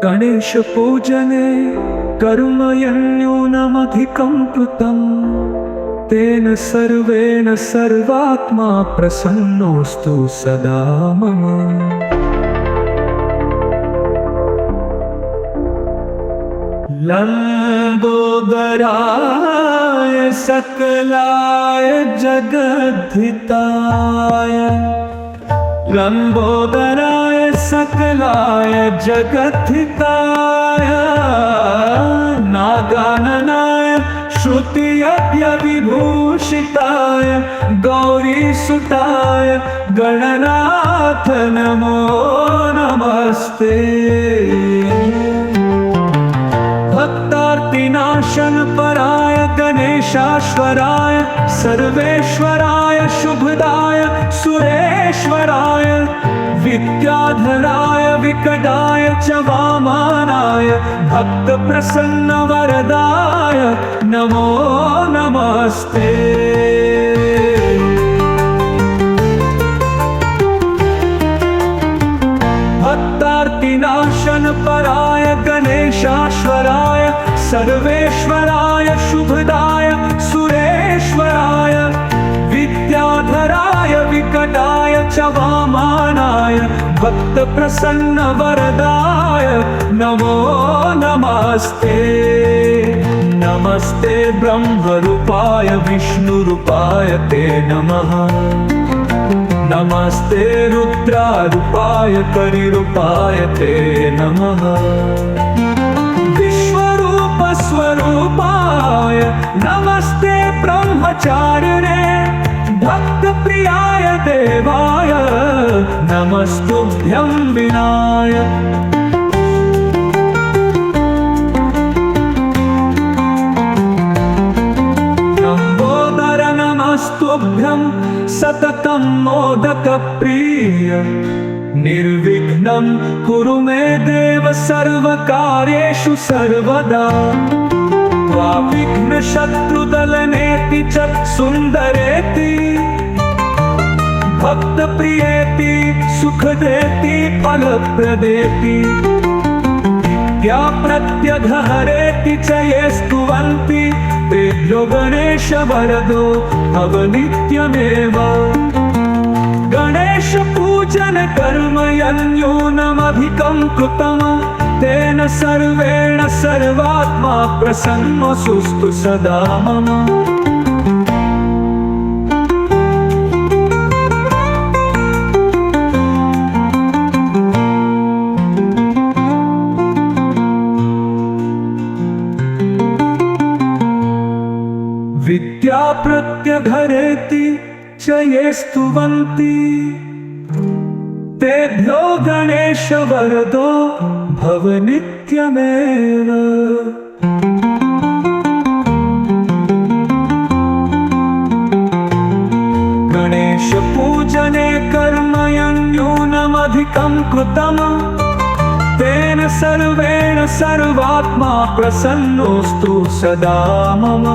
गणेशपूजने कर्मण्यूनमधिकं कृतं तेन सर्वेण सर्वात्मा प्रसन्नोऽस्तु सदा मम। लंबोदराय सकलाय जगद्धिताय, लंबोदराय सकलाय जगद्धिताय, नागाननाय श्रुतियज्ञविभूषिताय गौरीसुताय गणनाथ नमो नमस्ते। भक्तार्तिनाशन पराय गणेशाश्वराय सर्वेश्वराय शुभदाय सुरेश्वराय विद्याधराय विकटाय च वामनाय भक्त प्रसन्न वरदाय नमो नमस्ते। भक्तार्तिनाशन पराय गणेशाश्वराय सर्वेश्वराय शुभदाय सुरेश्वराय विद्याधराय विकटाय च वामनाय भक्त प्रसन्न वरदाय नमो नमस्ते। नमस्ते ब्रह्मरूपाय विष्णुरूपाय ते नमः, नमस्ते रुद्रारूपाय करिरूपाय ते नमः, विश्वरूप स्वरूपाय नमस्ते ब्रह्मचारिणे भक्तप्रियाय देवाय नमस्तुभ्यं विनायक। लंबोदर नमस्तुभ्यं सततं मोदकप्रिय, निर्विघ्नं कुरु मे देव सर्वकार्येषु सर्वदा। विघ्नशत्रुदलनेति च सुन्दरेति भक्तप्रियेति सुखदेति फलप्रदेति, प्रत्यघहरेति च ये स्तुवन्ति तेभ्यो गणेश वरदो भव नित्यमेव। गणेश पूजन कर्मण्यूनमधिकं कृतं तेन सर्वेण सर्वात्मा प्रसन्नोऽस्तु सदा मम। विद्या प्रत्यघरेति च ये स्तुवन्ति तेभ्यो गणेश वरदो भव नित्यमेव। गणेश पूजने कर्मण्यूनमधिकं कृतं तेन सर्वेण सर्वात्मा प्रसन्नोऽस्तु सदा मम।